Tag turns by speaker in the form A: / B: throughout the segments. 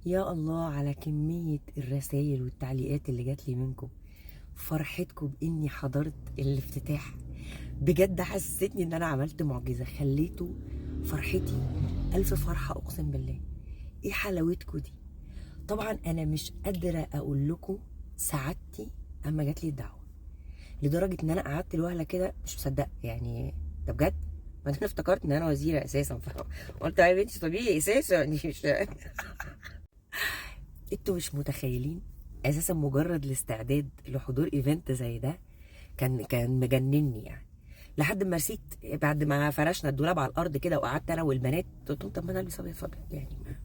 A: يا الله على كمية الرسائل والتعليقات اللي جات لي منكم. فرحتكم بإني حضرت الافتتاح بجد حسستني إن أنا عملت معجزة، خليته فرحتي ألف فرحة أقسم بالله. إيه حلاوتكم دي؟ طبعا أنا مش قادرة أقول لكم سعادتي أما جات لي الدعوة، لدرجة إن أنا قعدت الوهلة كده مش مصدقة يعني ده بجد. بعدين افتكرت إن أنا وزيرة أساسا، فقلت يا بنتي طبيعي أساسا يعني مش انتوا مش متخيلين اساسا مجرد الاستعداد لحضور ايفنت زي ده كان مجنني يعني. لحد ما رسيت بعد ما فرشنا الدولاب على الارض كده وقعدت انا والبنات قلت لهم طب ما انا البس ابيض فابيض يعني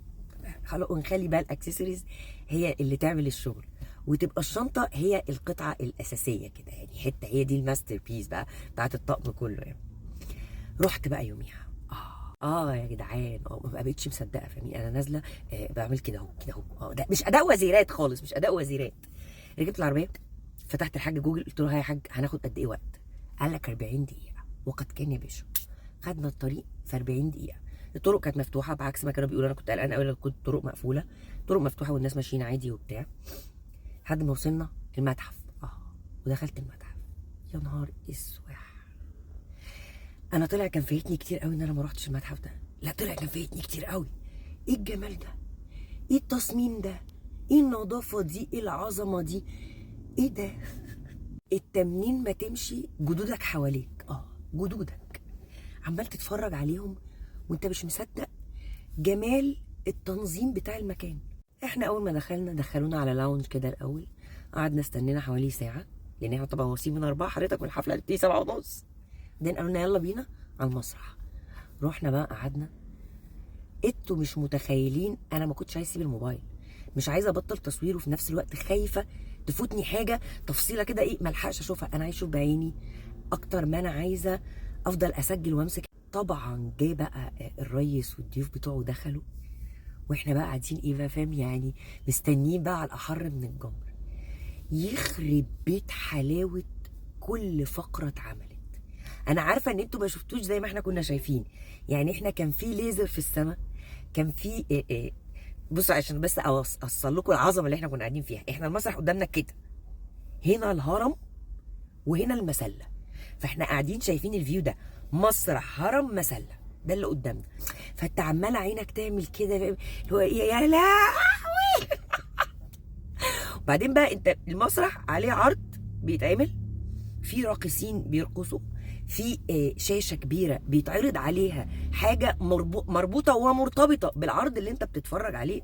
A: خلاص، ونخلي بقى الاكسسوارز هي اللي تعمل الشغل، وتبقى الشنطه هي القطعه الاساسيه كده يعني، حته هي دي الماستر بيس بقى بتاعت الطقم كله يعني. رحت بقى يوميها يا جدعان ما بقتش مصدقه فاهمين انا نازله. بعمل كده اهو كده اهو. ده مش اداء وزيرات خالص، مش اداء وزيرات. ركبت العربيه، فتحت الحاج جوجل قلت له يا حاج هناخد قد ايه وقت؟ قال لك 40 دقيقه، وقد كان يا باشا. خدنا الطريق في 40 دقيقه. الطرق كانت مفتوحه بعكس ما كانوا بيقولوا، انا كنت قلقان قوي كنت الطرق مقفوله. الطرق مفتوحه والناس ماشيين عادي وبتاع، لحد ما وصلنا المتحف. ودخلت المتحف، يا نهار اسوح. انا طلع كان فايتني كتير قوي ان انا ما روحتش المتحف ده. لا طلع كان فايتني كتير قوي. ايه الجمال ده؟ ايه التصميم ده؟ ايه النظافه دي؟ ايه العظمه دي؟ ايه ده؟ التمنين ما تمشي جدودك حواليك، جدودك عمال تتفرج عليهم وانت مش مصدق جمال التنظيم بتاع المكان. احنا اول ما دخلونا على لاونج كده الاول، قعدنا استنينا حوالي ساعه، لان احنا طبعا واصلين من 4 حضرتك والحفله هتبتدي 7:30. بعدين قالوا لنا يلا بينا على المسرح. رحنا بقى قعدنا. انتوا مش متخيلين انا ما كنتش عايز اسيب الموبايل، مش عايزه ابطل تصوير، وفي نفس الوقت خايفه تفوتني حاجه تفصيله كده ايه ملحقش اشوفها. انا عايز اشوف بعيني اكتر ما انا عايزه افضل اسجل وامسك. طبعا جه بقى الريس والضيوف بتوعه دخلوا، واحنا بقى قاعدين ايه بقى فاهم يعني، مستنيين بقى على الاحر من الجمر. يخرب بيت حلاوه كل فقره اتعملت. انا عارفه ان انتوا ما شفتوش زي ما احنا كنا شايفين يعني. احنا كان في ليزر في السماء، كان في بصوا عشان بس اوصل لكم العظمه اللي احنا كنا قاعدين فيها. احنا المسرح قدامنا كده، هنا الهرم وهنا المسله، فاحنا قاعدين شايفين الفيو ده، مسرح هرم مسله، ده اللي قدامنا. فانت عمال عينك تعمل كده اللي هو يا لهوي. وبعدين بقى انت المسرح عليه عرض بيتعمل، في راقصين بيرقصوا، في شاشه كبيره بيتعرض عليها حاجه مربوطه ومرتبطه بالعرض اللي انت بتتفرج عليه،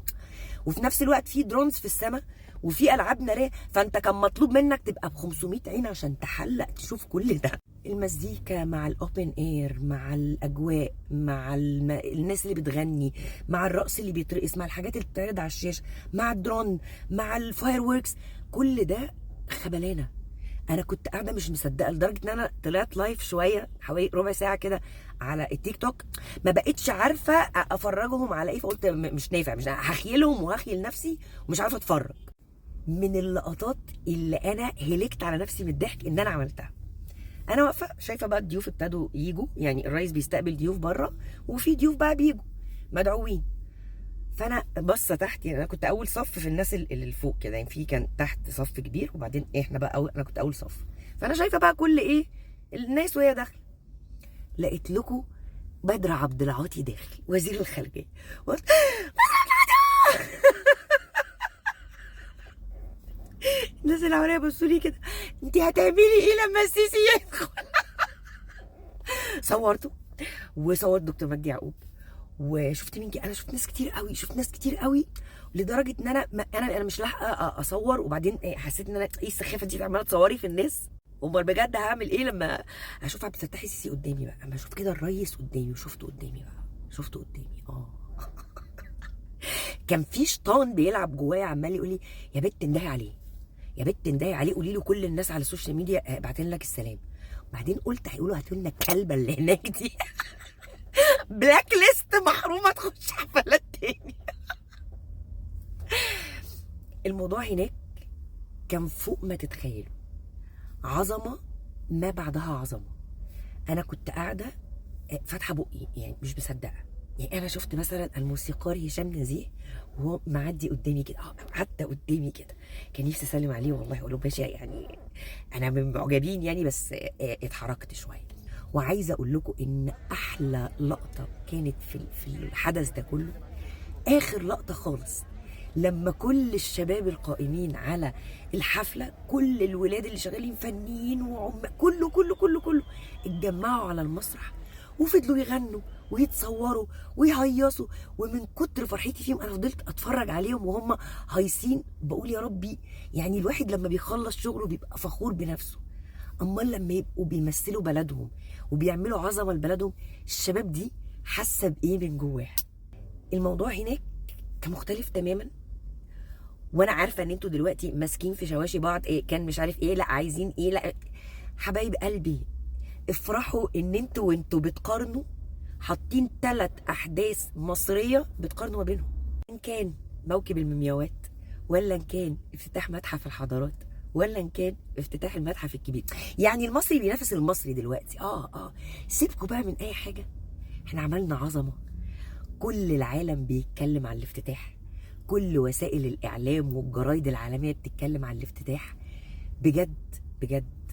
A: وفي نفس الوقت في درونز في السماء، وفي العاب ناريه. فانت كان مطلوب منك تبقى ب 500 عين عشان تحلق تشوف كل ده. المزيكا مع الاوبن اير، مع الاجواء، مع الناس اللي بتغني، مع الرقص اللي بيترقص، مع الحاجات اللي بتتعرض على الشاشه، مع الدرون، مع الفاير ووركس، كل ده خبلانه. انا كنت قاعده مش مصدقه، لدرجه ان انا طلعت لايف شويه حوالي ربع ساعه كده على التيك توك، ما بقتش عارفه افرجهم على ايه. فقلت مش نافع، مش هخيلهم وهخيل نفسي ومش عارفه اتفرج. من اللقطات اللي انا هلكت على نفسي من الضحك ان انا عملتها. انا واقفه شايفه بقى الضيوف ابتدوا يجوا، يعني الرئيس بيستقبل ضيوف بره، وفي ضيوف بقى بيجوا مدعوين. فانا باصه تحت، يعني انا كنت اول صف في الناس اللي فوق كده، يعني في كان تحت صف كبير، وبعدين احنا بقى انا كنت اول صف. فانا شايفه بقى كل ايه الناس وهي داخله. لقيت لكم بدر عبد العاطي داخل، وزير الخارجيه. قلت الناس اللي حواليا بصوا لي كده، انت هتعملي ايه لما السيسي يدخل؟ صورته، وصورت دكتور مجدي يعقوب، وشفت مين انا شفت ناس كتير قوي، شفت ناس كتير قوي، لدرجه ان انا مش لاحقه اصور. وبعدين حسيت ان انا ايه السخافه دي عماله تصوري في الناس؟ امال بجد هعمل ايه لما اشوف عبد الفتاح السيسي قدامي بقى؟ اما اشوف كده الريس قدامي، وشفته قدامي بقى، شفته قدامي كان في شيطان بيلعب جوايا عمال يقول لي يا بت اندهي عليه، يا بت اندهي عليه، قولي له كل الناس على السوشيال ميديا باعتين لك السلام. وبعدين قلت هيقولوا هاتوا لنا الكلبه اللي هناك دي بلاك ليست، محرومه تخش حفلات تاني. الموضوع هناك كان فوق ما تتخيلوا، عظمه ما بعدها عظمه. انا كنت قاعده فاتحه بقي يعني مش مصدقه. يعني انا شفت مثلا الموسيقار هشام نزيه وهو معدي قدامي كده، عدى قدامي كده، كان نفسي اسلم عليه والله اقول له باشا، يعني انا من معجبين يعني، بس اتحركت شويه. وعايزه اقول لكم ان احلى لقطه كانت في الحدث ده كله، اخر لقطه خالص، لما كل الشباب القائمين على الحفله، كل الولاد اللي شغالين فنيين كله اتجمعوا على المسرح وفضلوا يغنوا ويتصوروا ويهيصوا. ومن كتر فرحتي فيهم انا فضلت اتفرج عليهم وهم هايصين، بقول يا ربي، يعني الواحد لما بيخلص شغله بيبقى فخور بنفسه، امال لما يبقوا بيمثلوا بلدهم وبيعملوا عظمه لبلدهم، الشباب دي حاسه بايه من جواها. الموضوع هناك كان مختلف تماما. وانا عارفه ان انتوا دلوقتي ماسكين في شواشي بعض، ايه كان مش عارف ايه، لا عايزين ايه، لا حبايب قلبي، افرحوا ان وانتوا بتقارنوا حاطين 3 احداث مصريه بتقارنوا ما بينهم، ان كان موكب المومياوات، ولا ان كان افتتاح متحف الحضارات، ولا ان كان افتتاح المتحف الكبير. يعني المصري بينافس المصري دلوقتي. سيبكوا بقى من اي حاجه، احنا عملنا عظمه، كل العالم بيتكلم عن الافتتاح، كل وسائل الاعلام والجرايد العالميه بتتكلم عن الافتتاح. بجد بجد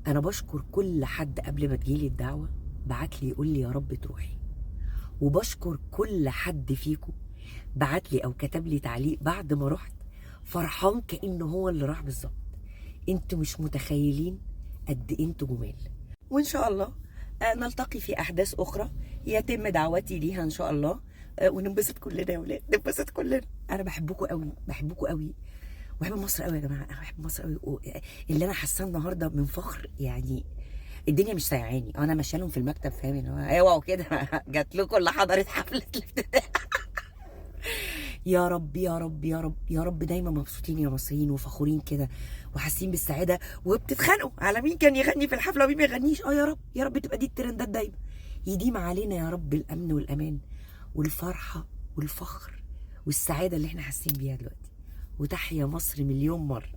A: انا بشكر كل حد قبل ما تجيلي الدعوه بعت لي يقول لي يا رب تروحي، وبشكر كل حد فيكم بعت لي او كتب لي تعليق بعد ما رحت فرحان كانه هو اللي راح بالظبط. انتوا مش متخيلين قد ايه انتوا جمال. وان شاء الله نلتقي في احداث اخرى يتم دعوتي ليها ان شاء الله، وننبسط كلنا يا ولاد، ننبسط كلنا. انا بحبكم قوي، بحبكم قوي، وبحب مصر قوي يا جماعه، انا بحب مصر قوي. اللي انا حاساه النهارده من فخر، يعني الدنيا مش سايعاني، انا ماشيه لهم في المكتب فاهم ان هو اوعوا كده جات لكم اللي حضرت حفله الافتتاح. يا رب يا رب يا رب يا رب دايما مبسوطين يا مصريين وفخورين كده وحاسين بالسعاده، وبتتخانقوا على مين كان يغني في الحفله ومين ما يغنيش. يا رب يا رب تبقى دي الترندات دايما، يديم علينا يا رب الامن والامان والفرحه والفخر والسعاده اللي احنا حاسين بيها دلوقتي. وتحيا مصر مليون مره.